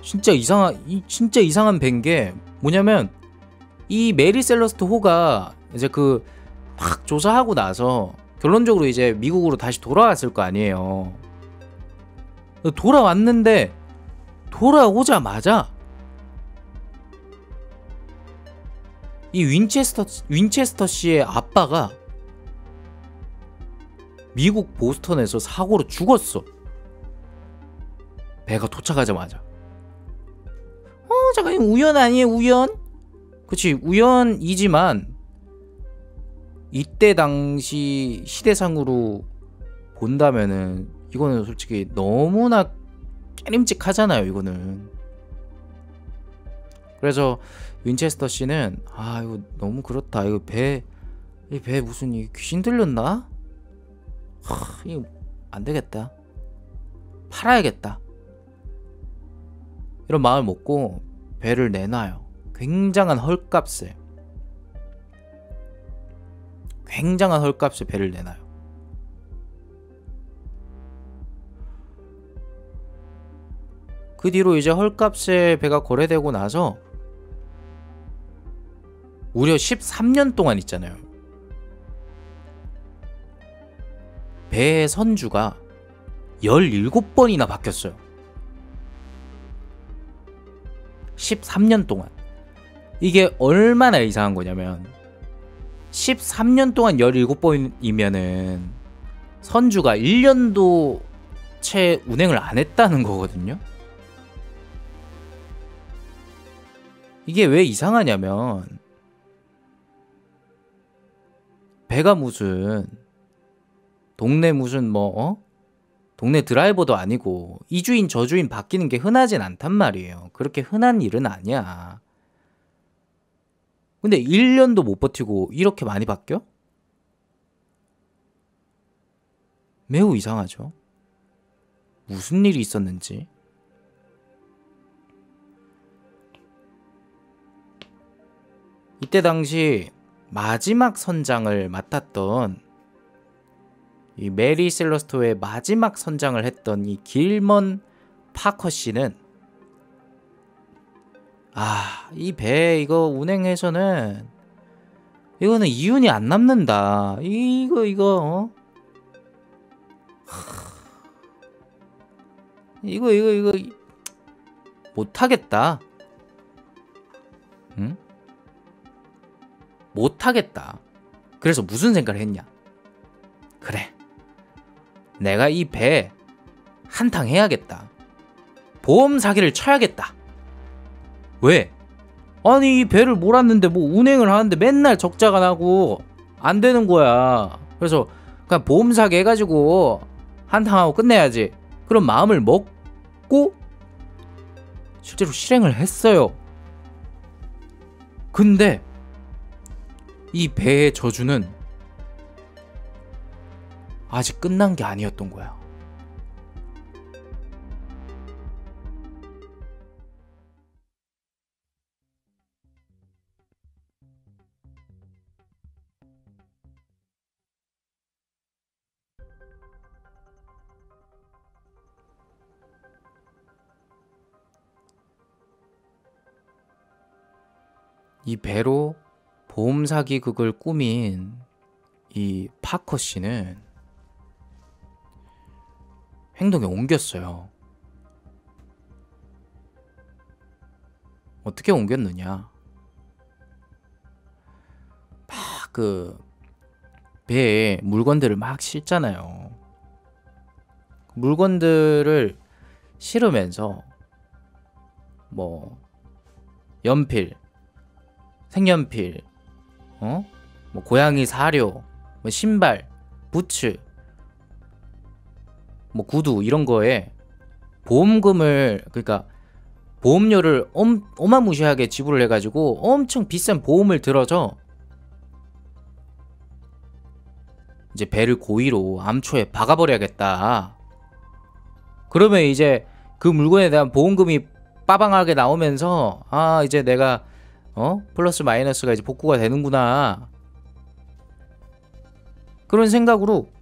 진짜 이상한 배인 게 뭐냐면, 이 메리 셀러스트 호가 이제 그 막 조사하고 나서 결론적으로 이제 미국으로 다시 돌아왔을 거 아니에요. 돌아왔는데 돌아오자마자 이 윈체스터 씨의 아빠가 미국 보스턴에서 사고로 죽었어. 배가 도착하자마자. 잠깐, 우연 아니에요, 우연? 그치, 우연이지만 이때 당시 시대상으로 본다면은 이거는 솔직히 너무나 깨림직하잖아요, 이거는. 그래서 윈체스터 씨는 이거 너무 그렇다. 이거 이 배 무슨 귀신 들렸나? 이거 안 되겠다. 팔아야겠다. 이런 마음을 먹고 배를 내놔요. 굉장한 헐값에 배를 내놔요. 그 뒤로 이제 헐값에 배가 거래되고 나서 무려 13년 동안 있잖아요. 배의 선주가 17번이나 바뀌었어요. 13년 동안. 이게 얼마나 이상한 거냐면 13년 동안 17번이면은 선주가 1년도 채 운행을 안 했다는 거거든요. 이게 왜 이상하냐면 배가 무슨 동네 동네 드라이버도 아니고 이주인 저주인 바뀌는 게 흔하진 않단 말이에요. 그렇게 흔한 일은 아니야. 근데 1년도 못 버티고 이렇게 많이 바뀌어? 매우 이상하죠. 무슨 일이 있었는지. 이때 당시 마지막 선장을 맡았던 이 메리 셀러스토의 마지막 선장을 했던 이 길먼 파커 씨는 이 배 이거 운행해서는 이거는 이윤이 안 남는다. 이거 못하겠다. 응? 못하겠다. 그래서 무슨 생각을 했냐? 그래, 내가 이 배 한탕 해야겠다. 보험 사기를 쳐야겠다. 왜? 아니 이 배를 몰았는데 뭐 운행을 하는데 맨날 적자가 나고 안 되는 거야. 그래서 그냥 보험 사기 해가지고 한탕하고 끝내야지. 그런 마음을 먹고 실제로 실행을 했어요. 근데 이 배의 저주는 아직 끝난 게 아니었던 거야. 이 배로 보험 사기극을 꾸민 이 파커 씨는 행동에 옮겼어요. 어떻게 옮겼느냐? 막 그 배에 물건들을 막 싣잖아요. 물건들을 실으면서 뭐 연필, 색연필, 뭐 고양이 사료, 뭐 신발, 부츠, 뭐 구두 이런 거에 보험금을, 그러니까 보험료를 어마무시하게 지불을 해가지고 엄청 비싼 보험을 들어서 이제 배를 고의로 암초에 박아버려야겠다. 그러면 이제 그 물건에 대한 보험금이 빠방하게 나오면서 이제 내가 플러스 마이너스가 이제 복구가 되는구나, 그런 생각으로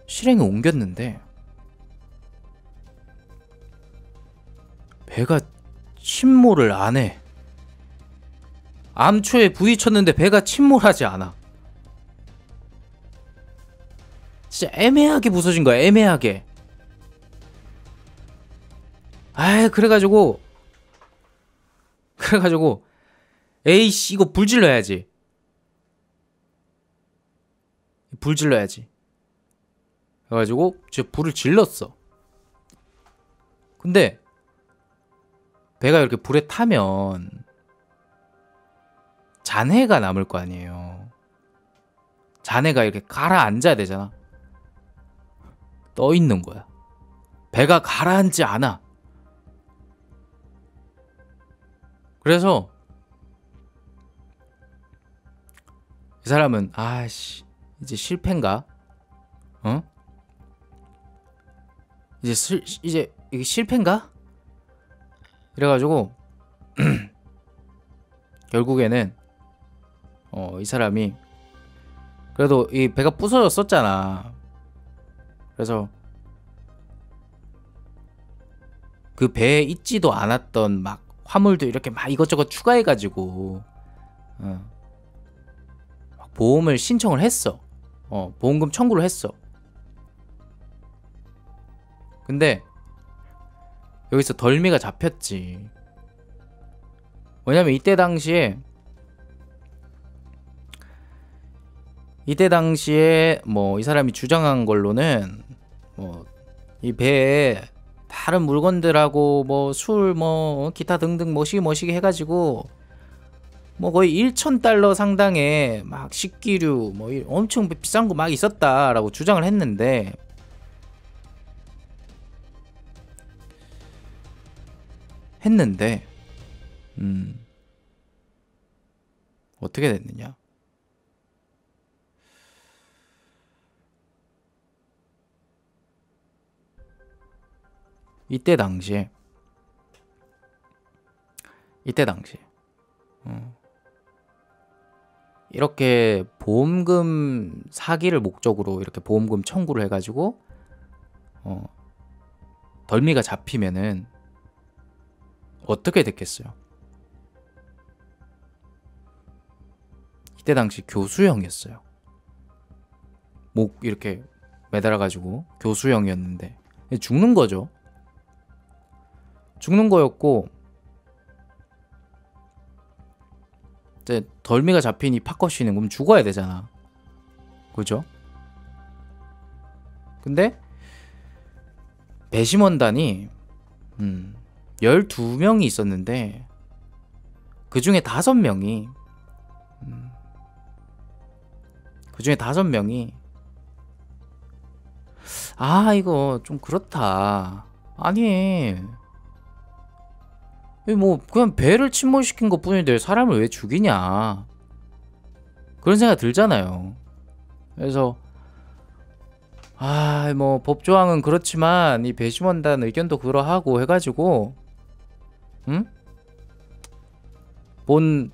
실행에 옮겼는데 배가 침몰을 안 해. 암초에 부딪혔는데 배가 침몰하지 않아. 진짜 애매하게 부서진 거야, 애매하게. 그래가지고 에이씨 이거 불 질러야지. 그래가지고 제가 불을 질렀어. 근데 배가 이렇게 불에 타면 잔해가 남을 거 아니에요. 잔해가 이렇게 가라앉아야 되잖아. 떠 있는 거야. 배가 가라앉지 않아. 그래서 이 사람은 이제 실패인가? 이제 이게 실패인가? 이래가지고 결국에는 이 사람이 그래도 이 배가 부서졌었잖아. 그래서 그 배에 있지도 않았던 막 화물도 이렇게 막 이것저것 추가해가지고 보험을 신청을 했어. 보험금 청구를 했어. 근데 여기서 덜미가 잡혔지. 왜냐면 이때 당시에 뭐 이 사람이 주장한 걸로는 뭐 이 배에 다른 물건들하고 뭐 술 뭐 기타 등등 뭐시기 해가지고 뭐 거의 1,000달러 상당의 막 식기류 뭐 엄청 비싼 거 막 있었다라고 주장을 했는데 어떻게 됐느냐? 이때 당시에 이렇게 보험금 사기를 목적으로 이렇게 보험금 청구를 해가지고 덜미가 잡히면은 어떻게 됐겠어요? 이때 당시 교수형이었어요. 목 이렇게 매달아가지고 교수형이었는데 죽는 거죠. 죽는 거였고, 이제 덜미가 잡힌 이 파커씨는 그럼 죽어야 되잖아. 그죠? 근데 배심원단이 12명이 있었는데 그 중에 5명이 이거 좀 그렇다. 아니, 뭐 그냥 배를 침몰시킨 것 뿐인데 사람을 왜 죽이냐, 그런 생각 들잖아요. 그래서 뭐 법조항은 그렇지만 이 배심원단 의견도 그러하고 해가지고 본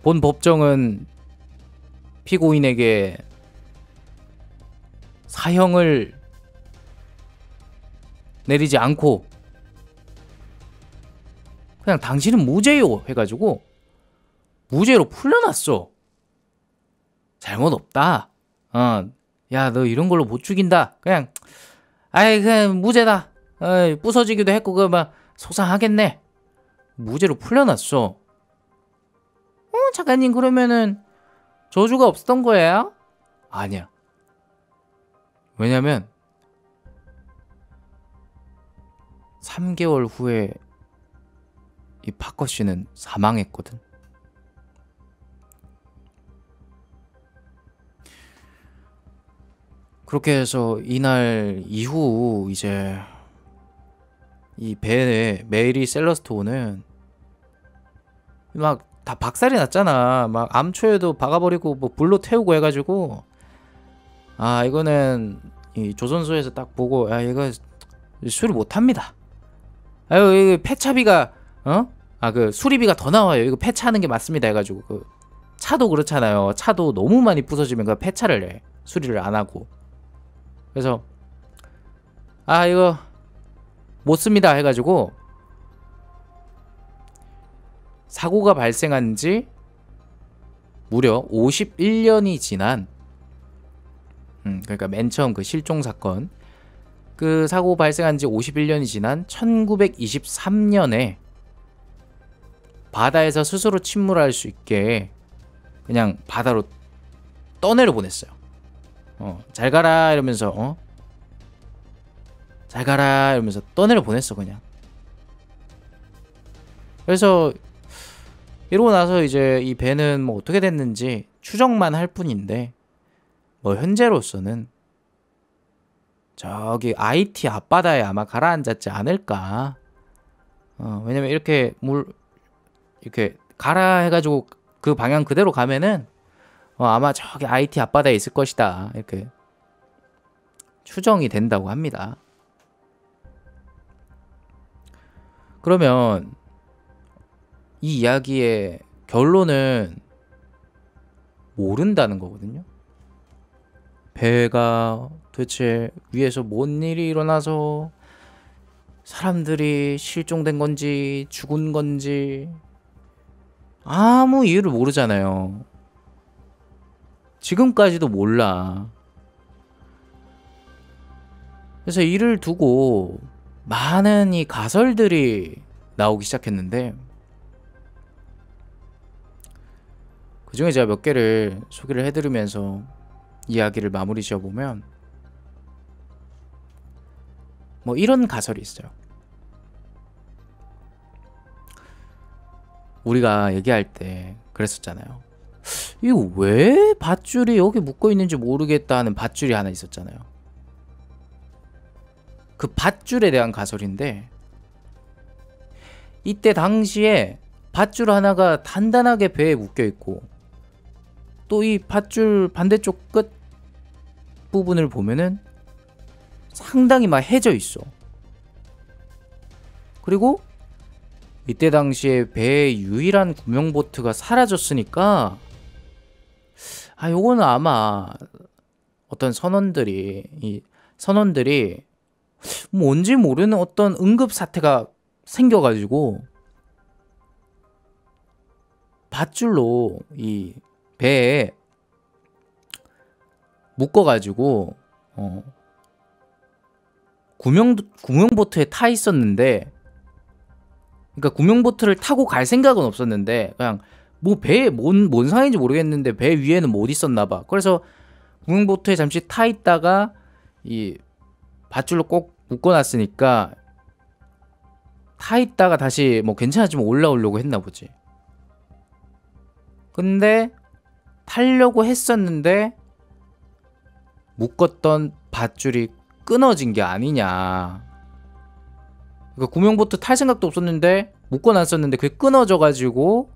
법정은 피고인에게 사형을 내리지 않고 그냥 당신은 무죄요 해가지고 무죄로 풀려났어. 잘못 없다. 야, 너 이런 걸로 못 죽인다. 그냥 무죄다. 부서지기도 했고 막 속상하겠네. 무죄로 풀려났어. 작가님, 그러면은 저주가 없었던 거예요? 아니야. 왜냐면 3개월 후에 이 파커 씨는 사망했거든. 그렇게 해서 이날 이후 이제 이 배에 메리 셀러스톤은 막 다 박살이 났잖아. 막 암초에도 박아버리고 뭐 불로 태우고 해가지고 이거는 이 조선소에서 딱 보고 이거 수리 못합니다. 이거 폐차비가 그 수리비가 더 나와요. 이거 폐차하는 게 맞습니다 해가지고 그 차도 그렇잖아요. 차도 너무 많이 부서지면 그 폐차를 해. 수리를 안 하고. 그래서 이거 못 씁니다 해가지고 사고가 발생한 지 무려 51년이 지난 그러니까 맨 처음 그 실종 사건, 그 사고 발생한 지 51년이 지난 1923년에 바다에서 스스로 침몰할 수 있게 그냥 바다로 떠내려 보냈어요. 잘 가라 이러면서 잘 가라 이러면서 떠내려 보냈어 그냥. 그래서 이러고 나서 이제 이 배는 뭐 어떻게 됐는지 추정만 할 뿐인데 뭐 현재로서는 저기 IT 앞바다에 아마 가라앉았지 않을까. 왜냐면 이렇게 이렇게 가라 해가지고 그 방향 그대로 가면은 아마 저기 IT 앞바다에 있을 것이다 이렇게 추정이 된다고 합니다. 그러면 이 이야기의 결론은 모른다는 거거든요. 배가 도대체 위에서 뭔 일이 일어나서 사람들이 실종된 건지 죽은 건지 아무 이유를 모르잖아요. 지금까지도 몰라. 그래서 이를 두고 많은 이 가설들이 나오기 시작했는데 그 중에 제가 몇 개를 소개를 해드리면서 이야기를 마무리 지어보면 뭐 이런 가설이 있어요. 우리가 얘기할 때 그랬었잖아요. 이거 왜 밧줄이 여기 묶어있는지 모르겠다 하는 밧줄이 하나 있었잖아요. 그 밧줄에 대한 가설인데 이때 당시에 밧줄 하나가 단단하게 배에 묶여있고 또 이 밧줄 반대쪽 끝 부분을 보면은 상당히 막 해져 있어. 그리고 이때 당시에 배의 유일한 구명보트가 사라졌으니까 요거는 아마 어떤 선원들이 뭔지 모르는 어떤 응급 사태가 생겨가지고 밧줄로 이 배에 묶어가지고 구명보트에 타 있었는데, 그러니까 구명보트를 타고 갈 생각은 없었는데 그냥 뭐 배에 뭔 상인지 모르겠는데 배 위에는 못 있었나봐. 그래서 구명보트에 잠시 타 있다가 이 밧줄로 꼭 묶어놨으니까 타 있다가 다시 뭐 괜찮아지면 올라오려고 했나 보지. 근데 타려고 했었는데 묶었던 밧줄이 끊어진 게 아니냐. 그러니까 구명보트 탈 생각도 없었는데 묶어놨었는데 그게 끊어져가지고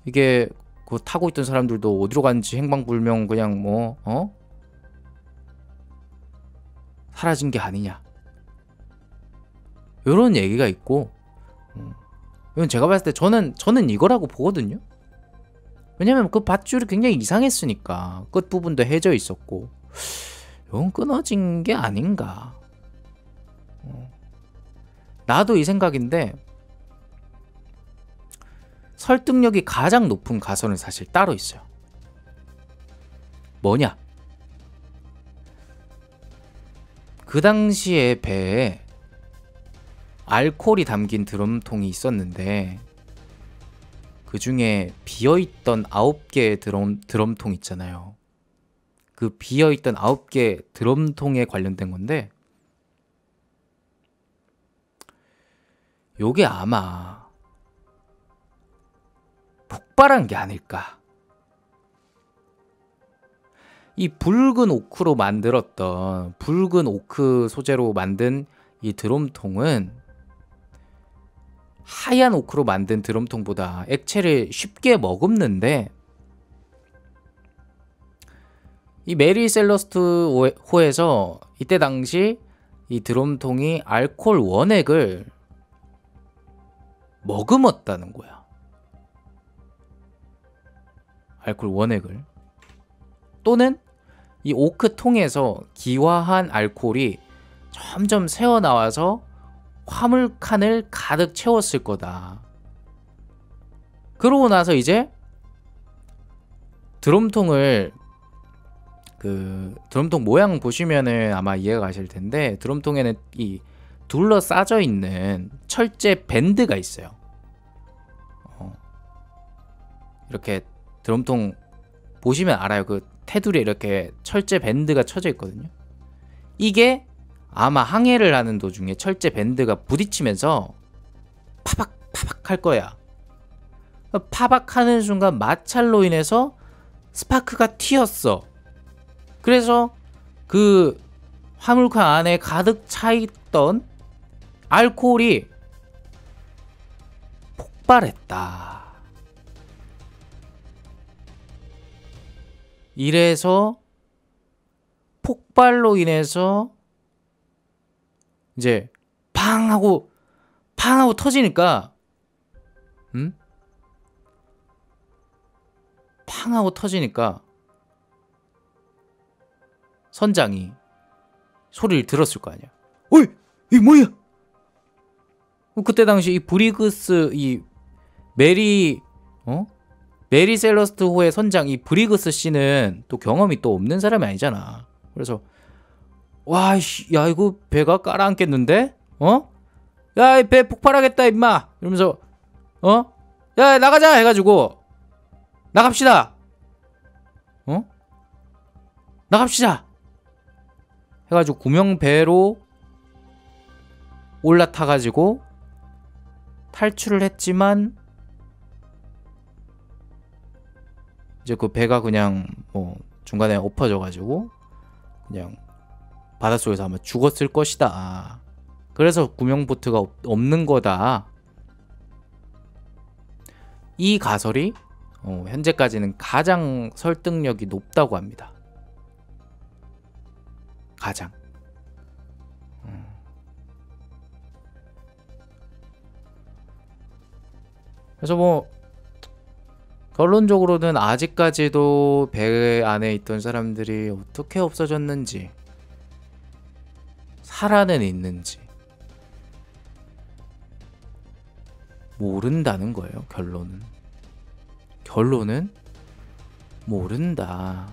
이게 그 타고 있던 사람들도 어디로 갔는지 행방불명 그냥 뭐 사라진 게 아니냐, 요런 얘기가 있고, 이건 제가 봤을 때 저는 이거라고 보거든요. 왜냐면 그 밧줄이 굉장히 이상했으니까. 끝부분도 해져 있었고 이건 끊어진 게 아닌가. 나도 이 생각인데, 설득력이 가장 높은 가설은 사실 따로 있어요. 뭐냐? 그 당시에 배에 알코올이 담긴 드럼통이 있었는데 그 중에 비어있던 9개의 드럼통 있잖아요. 그 비어있던 9개 드럼통에 관련된 건데, 요게 아마 폭발한 게 아닐까. 이 붉은 오크 소재로 만든 이 드럼통은 하얀 오크로 만든 드럼통보다 액체를 쉽게 머금는데, 이 메리 셀러스트 호에서 이때 당시 이 드럼통이 알코올 원액을 머금었다는 거야. 알코올 원액을. 또는 이 오크 통에서 기화한 알코올이 점점 새어나와서 화물칸을 가득 채웠을 거다. 그러고 나서 이제 드럼통을, 그 드럼통 모양 보시면은 아마 이해가 가실 텐데, 드럼통에는 이 둘러싸져 있는 철제 밴드가 있어요. 이렇게 드럼통 보시면 알아요. 그 테두리에 이렇게 철제 밴드가 쳐져 있거든요. 이게 아마 항해를 하는 도중에 철제 밴드가 부딪히면서 파박 할 거야. 파박하는 순간 마찰로 인해서 스파크가 튀었어. 그래서 그 화물칸 안에 가득 차있던 알코올이 폭발했다. 이래서 폭발로 인해서 이제 팡 하고 터지니까, 팡 하고 터지니까 선장이 소리를 들었을 거 아니야. 어이, 이 뭐야? 그때 당시 이 브리그스, 이 메리 셀러스트 호의 선장 이 브리그스 씨는 또 경험이 또 없는 사람이 아니잖아. 그래서 와, 야 이거 배가 깔아앉겠는데? 야, 이 배 폭발하겠다 임마. 이러면서 야 나가자 해가지고 나갑시다. 나갑시다 해가지고 구명배로 올라타가지고 탈출을 했지만, 이제 그 배가 그냥 뭐 중간에 엎어져가지고 그냥 바닷속에서 아마 죽었을 것이다. 그래서 구명보트가 없는 거다. 이 가설이 현재까지는 가장 설득력이 높다고 합니다. 가장. 그래서 뭐 결론적으로는 아직까지도 배 안에 있던 사람들이 어떻게 없어졌는지, 살아는 있는지 모른다는 거예요. 결론은 모른다.